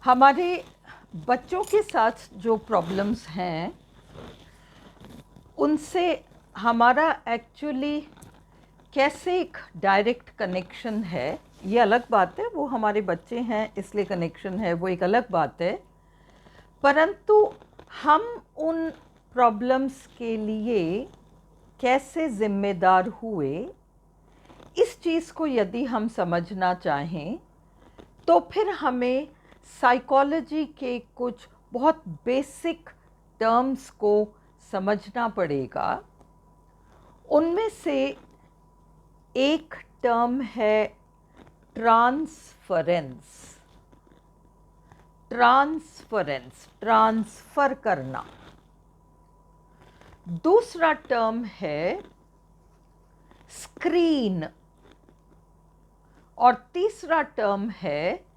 हमारे बच्चों के साथ जो प्रॉब्लम्स हैं उनसे हमारा एक्चुअली कैसे एक डायरेक्ट कनेक्शन है, ये अलग बात है। वो हमारे बच्चे हैं इसलिए कनेक्शन है, वो एक अलग बात है। परंतु हम उन प्रॉब्लम्स के लिए कैसे ज़िम्मेदार हुए, इस चीज़ को यदि हम समझना चाहें तो फिर हमें साइकोलॉजी के कुछ बहुत बेसिक टर्म्स को समझना पड़ेगा। उनमें से एक टर्म है ट्रांसफरेंस। ट्रांसफ़र करना। दूसरा टर्म है स्क्रीन और तीसरा टर्म है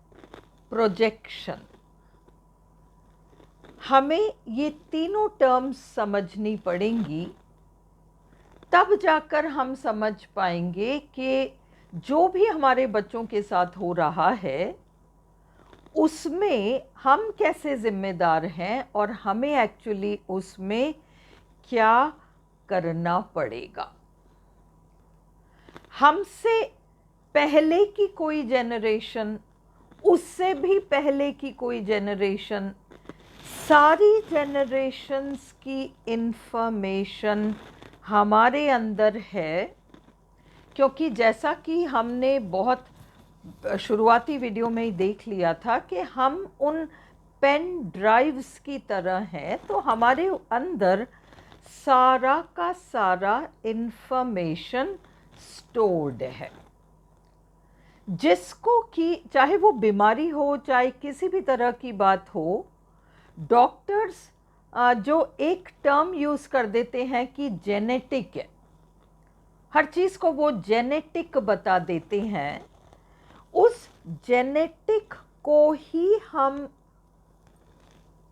प्रोजेक्शन। हमें ये तीनों टर्म्स समझनी पड़ेंगी, तब जाकर हम समझ पाएंगे कि जो भी हमारे बच्चों के साथ हो रहा है उसमें हम कैसे ज़िम्मेदार हैं और हमें एक्चुअली उसमें क्या करना पड़ेगा। हमसे पहले की कोई जनरेशन, उससे भी पहले की कोई जनरेशन, सारी जनरेशन्स की इन्फॉर्मेशन हमारे अंदर है। क्योंकि जैसा कि हमने बहुत शुरुआती वीडियो में ही देख लिया था कि हम उन पेन ड्राइव्स की तरह हैं, तो हमारे अंदर सारा का सारा इन्फॉर्मेशन स्टोर्ड है, जिसको कि चाहे वो बीमारी हो, चाहे किसी भी तरह की बात हो, डॉक्टर्स जो एक टर्म यूज़ कर देते हैं कि जेनेटिक है, हर चीज़ को वो जेनेटिक बता देते हैं। उस जेनेटिक को ही हम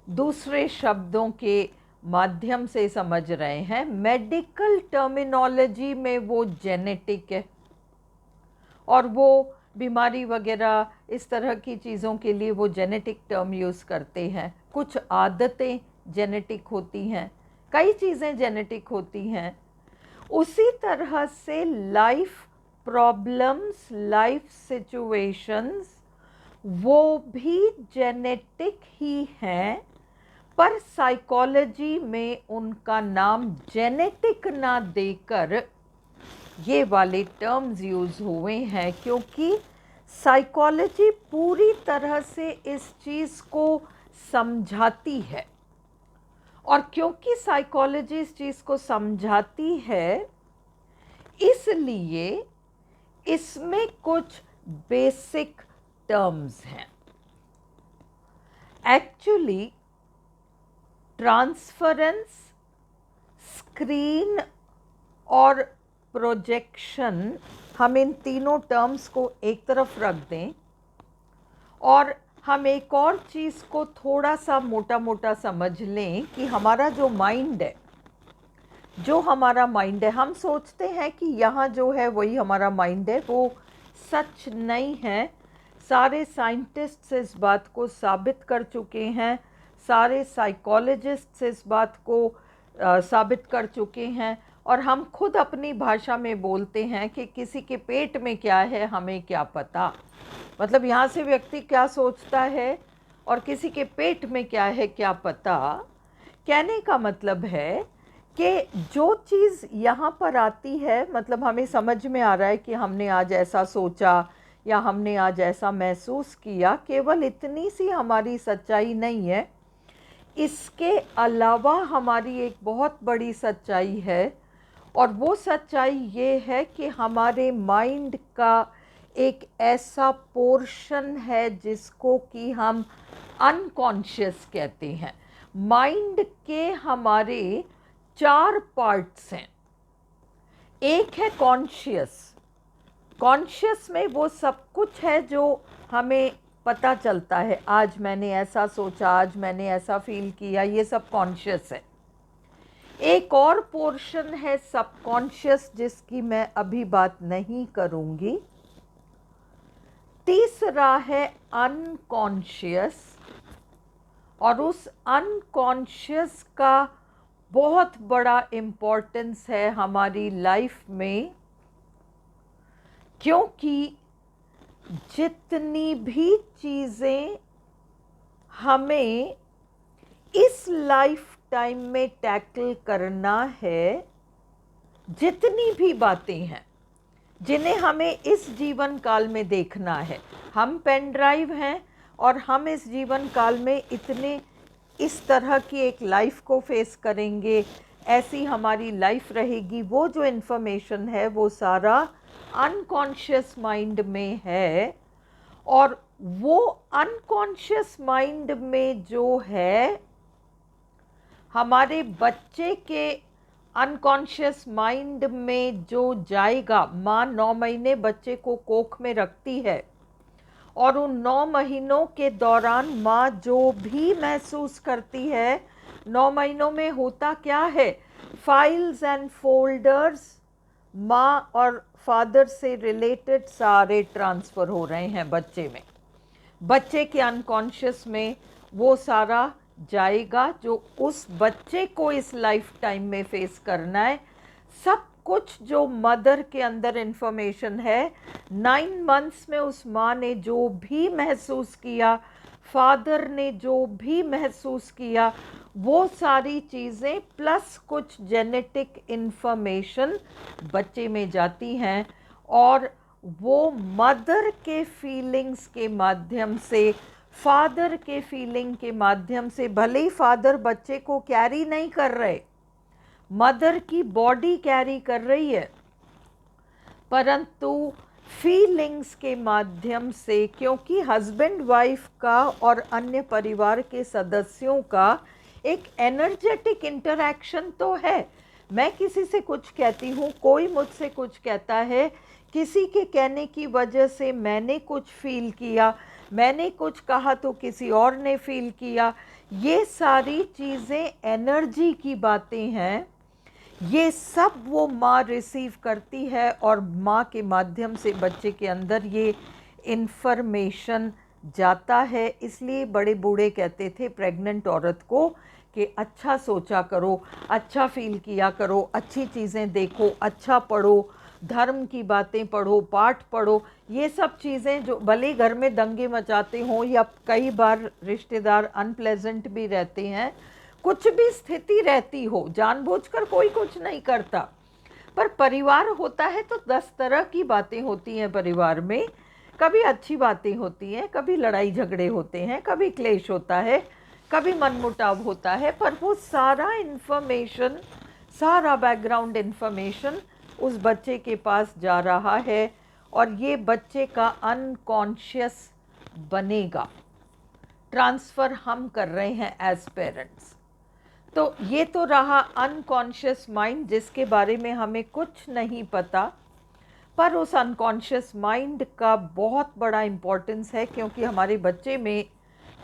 दूसरे शब्दों के माध्यम से समझ रहे हैं। मेडिकल टर्मिनोलॉजी में वो जेनेटिक है और वो बीमारी वगैरह इस तरह की चीज़ों के लिए वो जेनेटिक टर्म यूज़ करते हैं। कुछ आदतें जेनेटिक होती हैं, कई चीज़ें जेनेटिक होती हैं। उसी तरह से लाइफ प्रॉब्लम्स, लाइफ सिचुएशंस, वो भी जेनेटिक ही हैं, पर साइकोलॉजी में उनका नाम जेनेटिक ना देकर ये वाले टर्म्स यूज़ हुए हैं, क्योंकि साइकोलॉजी पूरी तरह से इस चीज़ को समझाती है। और क्योंकि साइकोलॉजी इस चीज़ को समझाती है, इसलिए इसमें कुछ बेसिक टर्म्स हैं। एक्चुअली ट्रांसफरेंस, स्क्रीन और प्रोजेक्शन, हम इन तीनों टर्म्स को एक तरफ रख दें और हम एक और चीज़ को थोड़ा सा मोटा मोटा समझ लें कि हमारा जो माइंड है, हम सोचते हैं कि यहाँ जो है वही हमारा माइंड है। वो सच नहीं है। सारे साइंटिस्ट्स इस बात को साबित कर चुके हैं, सारे साइकोलॉजिस्ट्स इस बात को साबित कर चुके हैं, और हम खुद अपनी भाषा में बोलते हैं कि किसी के पेट में क्या है हमें क्या पता। मतलब यहाँ से व्यक्ति क्या सोचता है और किसी के पेट में क्या है क्या पता। कहने का मतलब है कि जो चीज़ यहाँ पर आती है, मतलब हमें समझ में आ रहा है कि हमने आज ऐसा सोचा या हमने आज ऐसा महसूस किया, केवल इतनी सी हमारी सच्चाई नहीं है। इसके अलावा हमारी एक बहुत बड़ी सच्चाई है, और वो सच्चाई ये है कि हमारे माइंड का एक ऐसा पोर्शन है जिसको कि हम अनकॉन्शियस कहते हैं। माइंड के हमारे 4 पार्ट्स हैं। एक है कॉन्शियस। कॉन्शियस में वो सब कुछ है जो हमें पता चलता है, आज मैंने ऐसा सोचा, आज मैंने ऐसा फील किया, ये सब कॉन्शियस है। एक और पोर्शन है सबकॉन्शियस, जिसकी मैं अभी बात नहीं करूंगी। तीसरा है अनकॉन्शियस, और उस अनकॉन्शियस का बहुत बड़ा इम्पोर्टेंस है हमारी लाइफ में, क्योंकि जितनी भी चीज़ें हमें इस लाइफ टाइम में टैकल करना है, जितनी भी बातें हैं जिन्हें हमें इस जीवन काल में देखना है, हम पेन ड्राइव हैं और हम इस जीवन काल में इतने इस तरह की एक लाइफ को फेस करेंगे, ऐसी हमारी लाइफ रहेगी। वो जो इन्फॉर्मेशन है वो सारा अनकॉन्शियस माइंड में है, और वो अनकॉन्शियस माइंड में जो है हमारे बच्चे के अनकॉन्शियस माइंड में जो जाएगा, माँ 9 महीने बच्चे को कोख में रखती है और उन 9 महीनों के दौरान माँ जो भी महसूस करती है, 9 महीनों में होता क्या है, फाइल्स एंड फोल्डर्स माँ और फादर से रिलेटेड सारे ट्रांसफ़र हो रहे हैं बच्चे में। बच्चे के अनकॉन्शियस में वो सारा जाएगा जो उस बच्चे को इस लाइफ टाइम में फेस करना है। सब कुछ जो मदर के अंदर इन्फॉर्मेशन है, 9 मंथ्स में उस माँ ने जो भी महसूस किया, फादर ने जो भी महसूस किया, वो सारी चीज़ें प्लस कुछ जेनेटिक इन्फॉर्मेशन बच्चे में जाती हैं, और वो मदर के फीलिंग्स के माध्यम से, फादर के फीलिंग के माध्यम से, भले ही फादर बच्चे को कैरी नहीं कर रहे, मदर की बॉडी कैरी कर रही है, परंतु फीलिंग्स के माध्यम से, क्योंकि हस्बैंड वाइफ का और अन्य परिवार के सदस्यों का एक एनर्जेटिक इंटरैक्शन तो है। मैं किसी से कुछ कहती हूँ, कोई मुझसे कुछ कहता है, किसी के कहने की वजह से मैंने कुछ फील किया, मैंने कुछ कहा तो किसी और ने फील किया। ये सारी चीज़ें एनर्जी की बातें हैं, ये सब वो माँ रिसीव करती है और माँ के माध्यम से बच्चे के अंदर ये इन्फॉर्मेशन जाता है। इसलिए बड़े बूढ़े कहते थे प्रेग्नेंट औरत को कि अच्छा सोचा करो, अच्छा फील किया करो, अच्छी चीज़ें देखो, अच्छा पढ़ो, धर्म की बातें पढ़ो, पाठ पढ़ो। ये सब चीज़ें जो भले घर में दंगे मचाते हों या कई बार रिश्तेदार अनप्लेजेंट भी रहते हैं, कुछ भी स्थिति रहती हो, जानबूझकर कोई कुछ नहीं करता, पर परिवार होता है तो 10 तरह की बातें होती हैं परिवार में। कभी अच्छी बातें होती हैं, कभी लड़ाई झगड़े होते हैं, कभी क्लेश होता है, कभी मनमुटाव होता है, पर वो सारा इन्फॉर्मेशन, सारा बैकग्राउंड इन्फॉर्मेशन उस बच्चे के पास जा रहा है और ये बच्चे का अनकॉन्शियस बनेगा। ट्रांसफ़र हम कर रहे हैं एज पेरेंट्स। तो ये तो रहा अनकॉन्शियस माइंड, जिसके बारे में हमें कुछ नहीं पता, पर उस अनकॉन्शियस माइंड का बहुत बड़ा इम्पोर्टेंस है, क्योंकि हमारे बच्चे में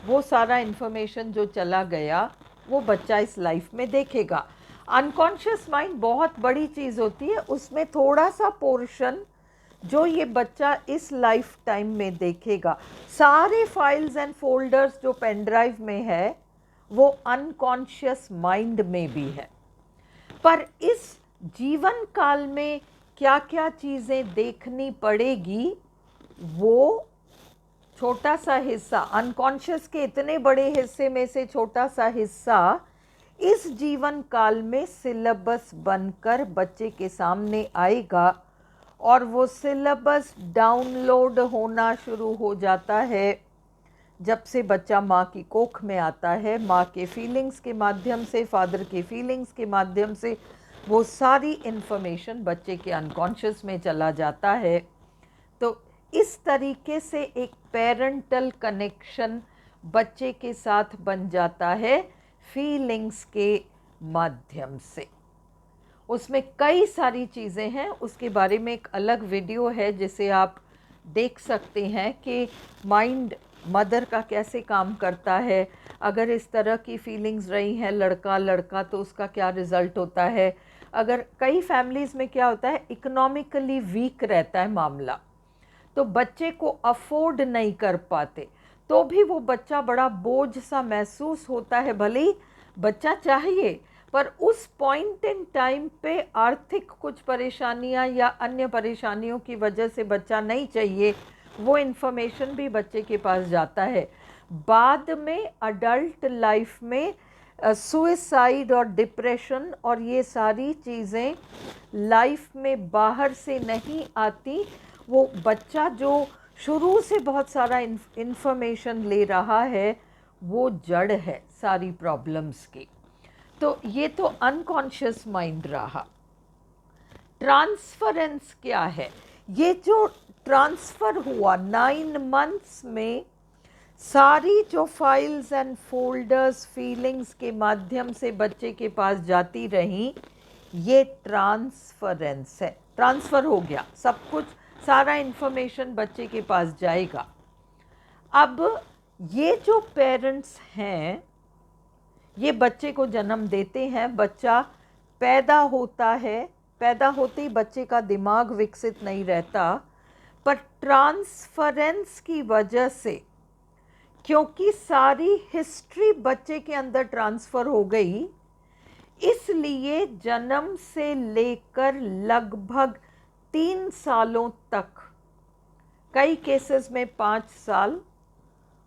वो सारा इन्फॉर्मेशन जो चला गया वो बच्चा इस लाइफ में देखेगा। अनकॉन्शियस माइंड बहुत बड़ी चीज़ होती है, उसमें थोड़ा सा पोर्शन जो ये बच्चा इस लाइफ टाइम में देखेगा, सारे फाइल्स एंड फोल्डर्स जो पेन ड्राइव में है वो अनकॉन्शियस माइंड में भी है। पर इस जीवन काल में क्या क्या चीज़ें देखनी पड़ेगी, वो छोटा सा हिस्सा, अनकॉन्शियस के इतने बड़े हिस्से में से छोटा सा हिस्सा इस जीवन काल में सिलेबस बनकर बच्चे के सामने आएगा, और वो सिलेबस डाउनलोड होना शुरू हो जाता है जब से बच्चा माँ की कोख में आता है। माँ के फीलिंग्स के माध्यम से, फादर के फीलिंग्स के माध्यम से वो सारी इन्फॉर्मेशन बच्चे के अनकॉन्शियस में चला जाता है। तो इस तरीके से एक पेरेंटल कनेक्शन बच्चे के साथ बन जाता है फीलिंग्स के माध्यम से। उसमें कई सारी चीज़ें हैं, उसके बारे में एक अलग वीडियो है जिसे आप देख सकते हैं कि माइंड मदर का कैसे काम करता है। अगर इस तरह की फीलिंग्स रही हैं लड़का लड़का तो उसका क्या रिज़ल्ट होता है। अगर कई फैमिलीज़ में क्या होता है, इकोनॉमिकली वीक रहता है मामला, तो बच्चे को अफोर्ड नहीं कर पाते, तो भी वो बच्चा बड़ा बोझ सा महसूस होता है। भले ही बच्चा चाहिए, पर उस पॉइंट इन टाइम पे आर्थिक कुछ परेशानियां या अन्य परेशानियों की वजह से बच्चा नहीं चाहिए, वो इन्फॉर्मेशन भी बच्चे के पास जाता है। बाद में अडल्ट लाइफ में सुइसाइड और डिप्रेशन और ये सारी चीज़ें लाइफ में बाहर से नहीं आती। वो बच्चा जो शुरू से बहुत सारा इन्फॉर्मेशन ले रहा है, वो जड़ है सारी प्रॉब्लम्स की। तो ये तो अनकॉन्शियस माइंड रहा। ट्रांसफरेंस क्या है? ये जो ट्रांसफ़र हुआ 9 मंथ्स में, सारी जो फाइल्स एंड फोल्डर्स फीलिंग्स के माध्यम से बच्चे के पास जाती रहीं, ये ट्रांसफरेंस है। ट्रांसफ़र हो गया सब कुछ, सारा इन्फॉर्मेशन बच्चे के पास जाएगा। अब ये जो पेरेंट्स हैं, ये बच्चे को जन्म देते हैं, बच्चा पैदा होता है, पैदा होते ही बच्चे का दिमाग विकसित नहीं रहता, पर ट्रांसफरेंस की वजह से, क्योंकि सारी हिस्ट्री बच्चे के अंदर ट्रांसफ़र हो गई, इसलिए जन्म से लेकर लगभग 3 सालों तक, कई केसेस में 5 साल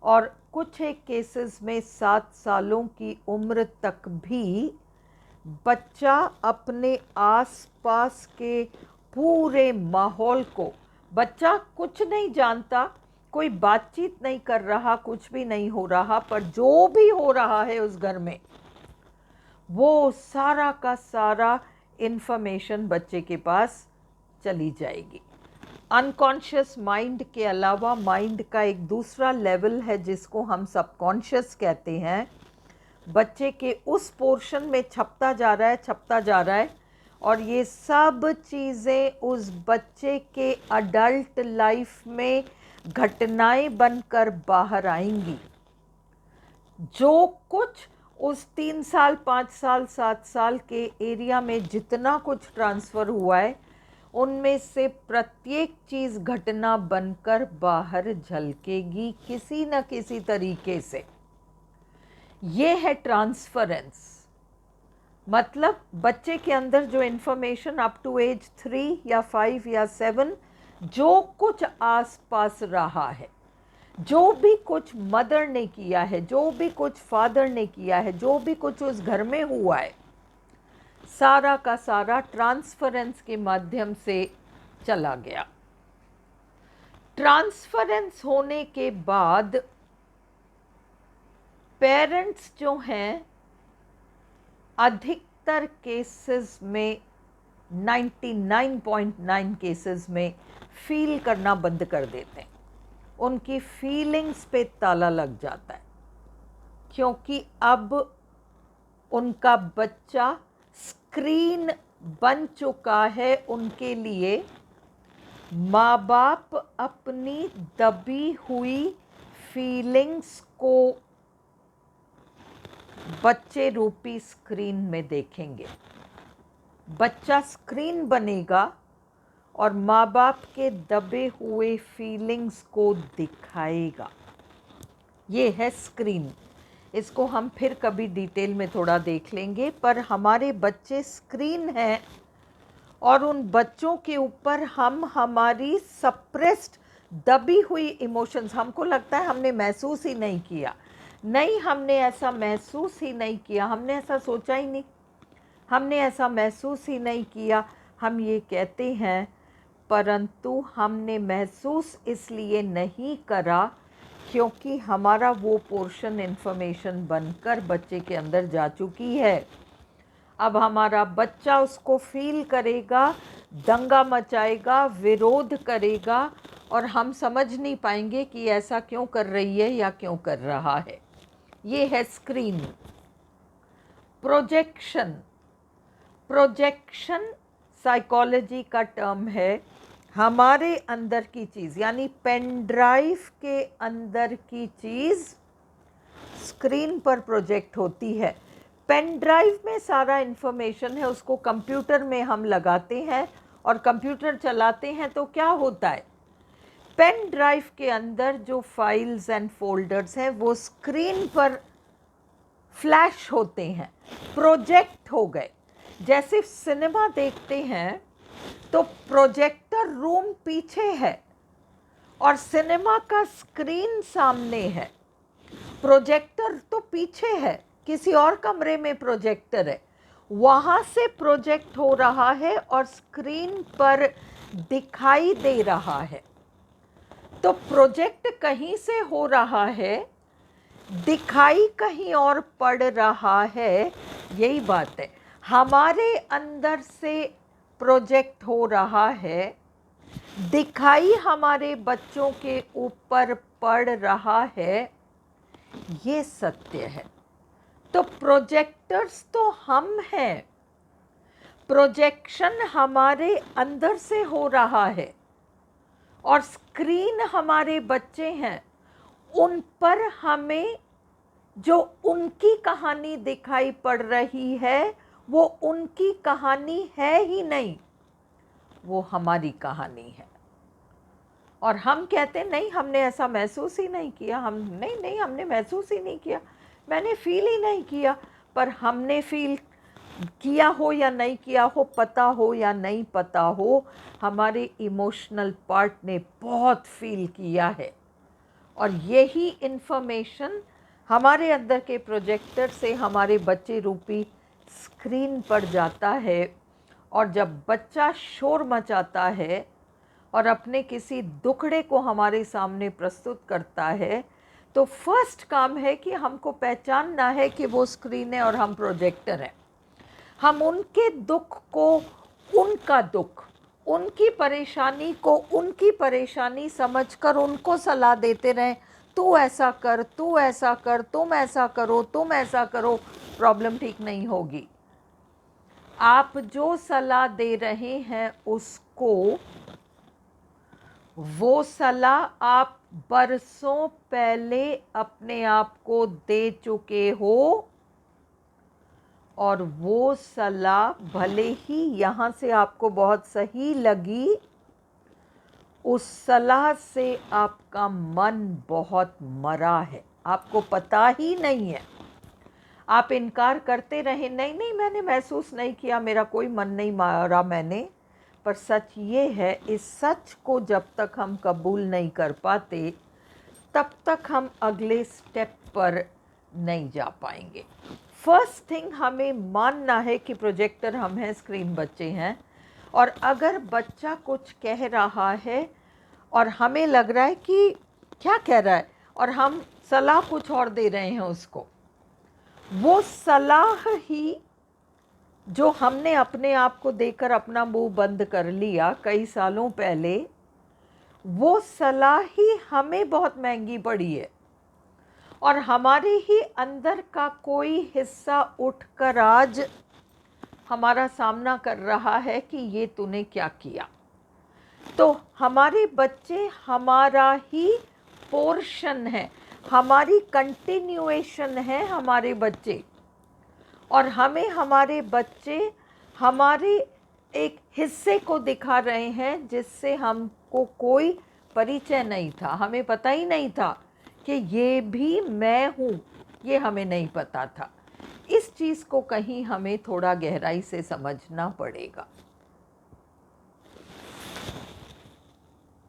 और कुछ एक केसेस में 7 सालों की उम्र तक भी बच्चा अपने आसपास के पूरे माहौल को, बच्चा कुछ नहीं जानता, कोई बातचीत नहीं कर रहा, कुछ भी नहीं हो रहा, पर जो भी हो रहा है उस घर में, वो सारा का सारा इन्फॉर्मेशन बच्चे के पास चली जाएगी। अनकॉन्शियस माइंड के अलावा माइंड का एक दूसरा लेवल है जिसको हम सबकॉन्शियस कहते हैं। बच्चे के उस पोर्शन में छपता जा रहा है, छपता जा रहा है, और ये सब चीज़ें उस बच्चे के अडल्ट लाइफ में घटनाएं बनकर बाहर आएंगी। जो कुछ उस 3 साल, 5 साल, 7 साल के एरिया में जितना कुछ ट्रांसफ़र हुआ है, उनमें से प्रत्येक चीज़ घटना बनकर बाहर झलकेगी किसी न किसी तरीके से। ये है ट्रांसफरेंस। मतलब बच्चे के अंदर जो इन्फॉर्मेशन अप टू एज 3 या 5 या 7, जो कुछ आसपास रहा है, जो भी कुछ मदर ने किया है, जो भी कुछ फादर ने किया है, जो भी कुछ उस घर में हुआ है, सारा का सारा ट्रांसफरेंस के माध्यम से चला गया। ट्रांसफरेंस होने के बाद पेरेंट्स जो हैं, अधिकतर केसेस में 99.9 केसेस में फील करना बंद कर देते हैं। उनकी फीलिंग्स पे ताला लग जाता है, क्योंकि अब उनका बच्चा स्क्रीन बन चुका है उनके लिए। माँ बाप अपनी दबी हुई फीलिंग्स को बच्चे रूपी स्क्रीन में देखेंगे। बच्चा स्क्रीन बनेगा और माँ बाप के दबे हुए फीलिंग्स को दिखाएगा। ये है स्क्रीन। इसको हम फिर कभी डिटेल में थोड़ा देख लेंगे, पर हमारे बच्चे स्क्रीन हैं और उन बच्चों के ऊपर हम हमारी सप्रेस्ड दबी हुई इमोशंस, हमको लगता है हमने महसूस ही नहीं किया। नहीं, हमने ऐसा महसूस ही नहीं किया, हमने ऐसा सोचा ही नहीं, हमने ऐसा महसूस ही नहीं किया, हम ये कहते हैं, परंतु हमने महसूस इसलिए नहीं करा क्योंकि हमारा वो पोर्शन इन्फॉर्मेशन बनकर बच्चे के अंदर जा चुकी है। अब हमारा बच्चा उसको फील करेगा, दंगा मचाएगा, विरोध करेगा, और हम समझ नहीं पाएंगे कि ऐसा क्यों कर रही है या क्यों कर रहा है। ये है स्क्रीन। प्रोजेक्शन। प्रोजेक्शन साइकोलॉजी का टर्म है। हमारे अंदर की चीज़, यानी पेन ड्राइव के अंदर की चीज़ स्क्रीन पर प्रोजेक्ट होती है। पेन ड्राइव में सारा इन्फॉर्मेशन है, उसको कंप्यूटर में हम लगाते हैं और कंप्यूटर चलाते हैं, तो क्या होता है, पेन ड्राइव के अंदर जो फाइल्स एंड फोल्डर्स हैं वो स्क्रीन पर फ्लैश होते हैं, प्रोजेक्ट हो गए। जैसे सिनेमा देखते हैं तो प्रोजेक्टर रूम पीछे है और सिनेमा का स्क्रीन सामने है। प्रोजेक्टर तो पीछे है, किसी और कमरे में प्रोजेक्टर है, वहाँ से प्रोजेक्ट हो रहा है और स्क्रीन पर दिखाई दे रहा है। तो प्रोजेक्ट कहीं से हो रहा है, दिखाई कहीं और पड़ रहा है, यही बात है। हमारे अंदर से प्रोजेक्ट हो रहा है, दिखाई हमारे बच्चों के ऊपर पड़ रहा है, ये सत्य है। तो प्रोजेक्टर्स तो हम हैं, प्रोजेक्शन हमारे अंदर से हो रहा है और स्क्रीन हमारे बच्चे हैं, उन पर हमें जो उनकी कहानी दिखाई पड़ रही है वो उनकी कहानी है ही नहीं, वो हमारी कहानी है। और हम कहते नहीं, हमने ऐसा महसूस ही नहीं किया, हम नहीं हमने महसूस ही नहीं किया, मैंने फील ही नहीं किया। पर हमने फील किया हो या नहीं किया हो, पता हो या नहीं पता हो, हमारे इमोशनल पार्ट ने बहुत फील किया है। और यही इन्फॉर्मेशन हमारे अंदर के प्रोजेक्टर से हमारे बच्चे रूपी स्क्रीन पर जाता है। और जब बच्चा शोर मचाता है और अपने किसी दुखड़े को हमारे सामने प्रस्तुत करता है, तो फर्स्ट काम है कि हमको पहचानना है कि वो स्क्रीन है और हम प्रोजेक्टर हैं। हम उनके दुख को उनका दुख, उनकी परेशानी को उनकी परेशानी समझकर उनको सलाह देते रहें, तू ऐसा कर, तू ऐसा कर, तुम ऐसा करो, तुम ऐसा करो, प्रॉब्लम ठीक नहीं होगी। आप जो सलाह दे रहे हैं उसको, वो सलाह आप बरसों पहले अपने आप को दे चुके हो और वो सलाह भले ही यहाँ से आपको बहुत सही लगी, उस सलाह से आपका मन बहुत मरा है, आपको पता ही नहीं है। आप इनकार करते रहे, नहीं मैंने महसूस नहीं किया, मेरा कोई मन नहीं मारा मैंने। पर सच ये है, इस सच को जब तक हम कबूल नहीं कर पाते तब तक हम अगले स्टेप पर नहीं जा पाएंगे। फर्स्ट थिंग हमें मानना है कि प्रोजेक्टर हम हैं, स्क्रीन बच्चे हैं। और अगर बच्चा कुछ कह रहा है और हमें लग रहा है कि क्या कह रहा है और हम सलाह कुछ और दे रहे हैं उसको, वो सलाह ही जो हमने अपने आप को देकर अपना मुंह बंद कर लिया कई सालों पहले, वो सलाह ही हमें बहुत महंगी पड़ी है। और हमारे ही अंदर का कोई हिस्सा उठकर आज हमारा सामना कर रहा है कि ये तूने क्या किया। तो हमारे बच्चे हमारा ही पोर्शन है, हमारी कंटिन्यूएशन है हमारे बच्चे। और हमें हमारे बच्चे हमारे एक हिस्से को दिखा रहे हैं जिससे हमको कोई परिचय नहीं था, हमें पता ही नहीं था कि ये भी मैं हूँ, ये हमें नहीं पता था। इस चीज़ को कहीं हमें थोड़ा गहराई से समझना पड़ेगा।